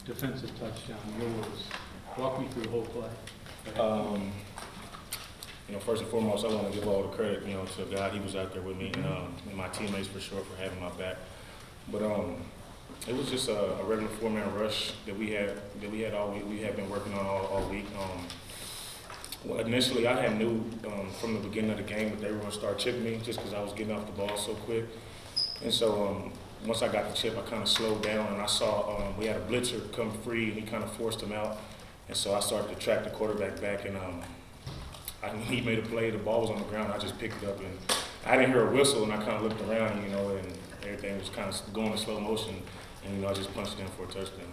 defensive touchdown, yours. Walk me through the whole play. First and foremost, I want to give all the credit, to God. He was out there with me, and my teammates for sure for having my back. But it was just a regular four-man rush that we had all week. We had been working on all week. Well, initially, I had knew from the beginning of the game that they were going to start chipping me just because I was getting off the ball so quick. And so once I got the chip, I kind of slowed down, and I saw we had a blitzer come free, and he kind of forced him out. And so I started to track the quarterback back, and he made a play. The ball was on the ground. I just picked it up, and I didn't hear a whistle, and I kind of looked around, and everything was kind of going in slow motion, and I just punched it in for a touchdown.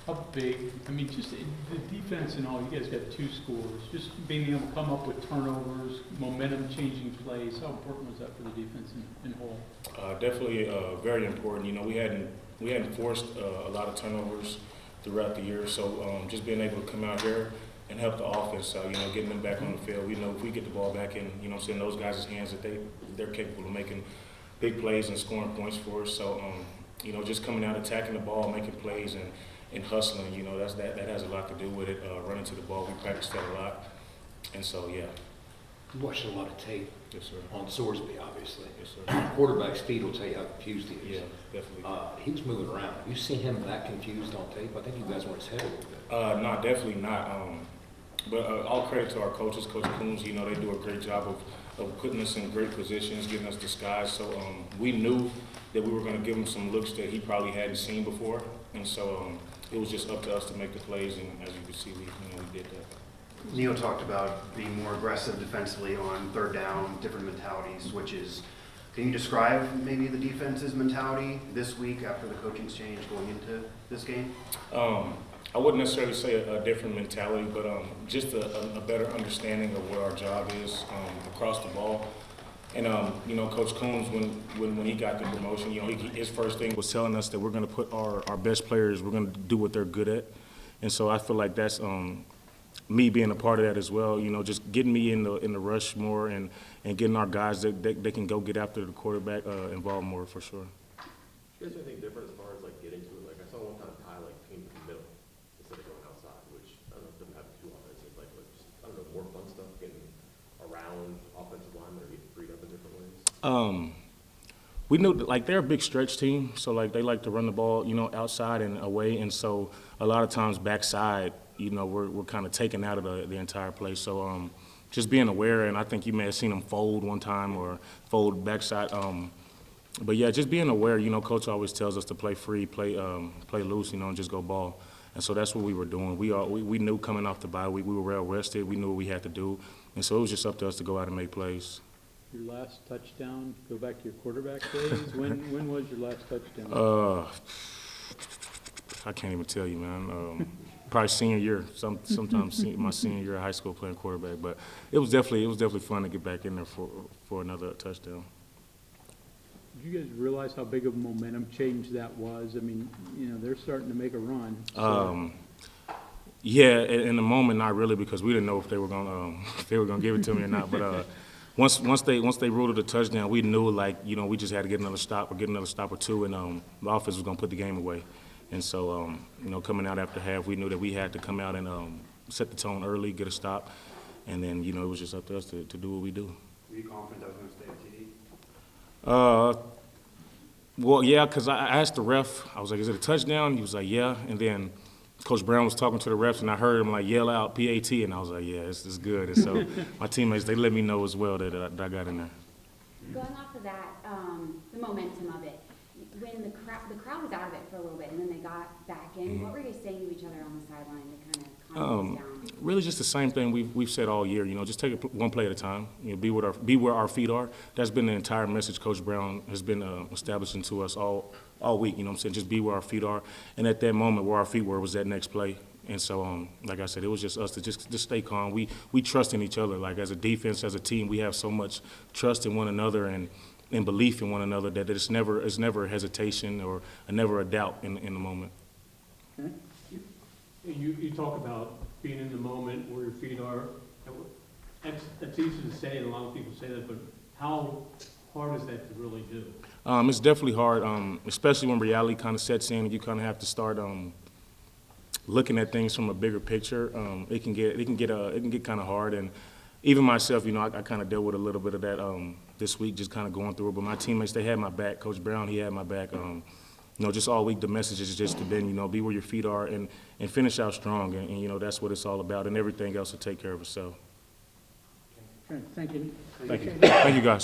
How big, just the defense and all, you guys got 2 scores. Just being able to come up with turnovers, momentum-changing plays, how important was that for the defense in whole? Definitely very important. We hadn't forced a lot of turnovers throughout the year, so just being able to come out here and help the offense out, getting them back on the field. We know if we get the ball back in, in those guys' hands that they're capable of making big plays and scoring points for us. So, just coming out, attacking the ball, making plays, and hustling, that has a lot to do with it. Running to the ball, we practice that a lot. And so, yeah. You watched a lot of tape. Yes, sir. On Sorsby, obviously. Yes, sir. Quarterback's speed will tell you how confused he is. Yeah, definitely. He was moving around. You seen him that confused on tape? I think you guys were his head a little bit. No, definitely not. But all credit to our coaches, Coach Coons. They do a great job of putting us in great positions, getting us disguised. So we knew that we were going to give him some looks that he probably hadn't seen before, and so it was just up to us to make the plays. And as you can see, we did that. Neil talked about being more aggressive defensively on third down, different mentality switches. Can you describe maybe the defense's mentality this week after the coaching's change going into this game? I wouldn't necessarily say a different mentality, but just a better understanding of what our job is across the ball. And Coach Coons, when he got the promotion, his first thing was telling us that we're going to put our best players, we're going to do what they're good at. And so I feel like that's me being a part of that as well. Just getting me in the rush more and getting our guys that they can go get after the quarterback involved more for sure. You guys do anything different as far as getting to it? I saw one time Ty came to the middle instead of going outside, which I don't know if it doesn't happen too often. It's just, I don't know, more fun stuff, getting around offensive linemen or getting freed up in different ways. We knew they're a big stretch team, so they like to run the ball, outside and away, and so a lot of times backside, we're kind of taken out of the entire play. So just being aware, and I think you may have seen them fold one time or fold backside. But yeah, just being aware. Coach always tells us to play free, play loose, and just go ball. And so that's what we were doing. We knew coming off the bye week we were well rested. We knew what we had to do, and so it was just up to us to go out and make plays. Your last touchdown, go back to your quarterback days. When was your last touchdown? I can't even tell you, man. Probably senior year, sometimes my senior year of high school playing quarterback. But it was definitely fun to get back in there for another touchdown. Did you guys realize how big of a momentum change that was? They're starting to make a run. So. Yeah, in the moment, not really, because we didn't know if they were gonna give it to me or not. But once they ruled it a touchdown, we knew we just had to get another stop or two, and the offense was gonna put the game away. And so coming out after half, we knew that we had to come out and set the tone early, get a stop, and then it was just up to us to do what we do. Were you confident that was going to stay on TD? Well, yeah, because I asked the ref, I was like, is it a touchdown? He was like, yeah. And then Coach Brown was talking to the refs, and I heard him yell out PAT, and I was like, yeah, it's good. And so my teammates, they let me know as well that I got in there. Going off of that, the momentum of it, when the crowd was out of it for a little bit, and then they got back in, what were you saying to each other on the sideline to kind of calm things down? Really just the same thing we've said all year. Just take it one play at a time. Be where our feet are. That's been the entire message Coach Brown has been establishing to us all week. Just be where our feet are. And at that moment, where our feet were was that next play. And so, like I said, it was just us to just stay calm. We trust in each other. As a defense, as a team, we have so much trust in one another and belief in one another that it's never a hesitation or never a doubt in the moment. Okay. You talk about being in the moment where your feet are. That's easy to say, and a lot of people say that, but how hard is that to really do? It's definitely hard, especially when reality kind of sets in and you kind of have to start looking at things from a bigger picture. It can get kind of hard, and even myself, you know, I kind of dealt with a little bit of that this week, just kind of going through it. But my teammates, they had my back. Coach Brown, he had my back. You know, just all week the message is just to been, you know, be where your feet are and finish out strong, and you know that's what it's all about, and everything else will take care of itself. Okay, thank you. Thank you, guys.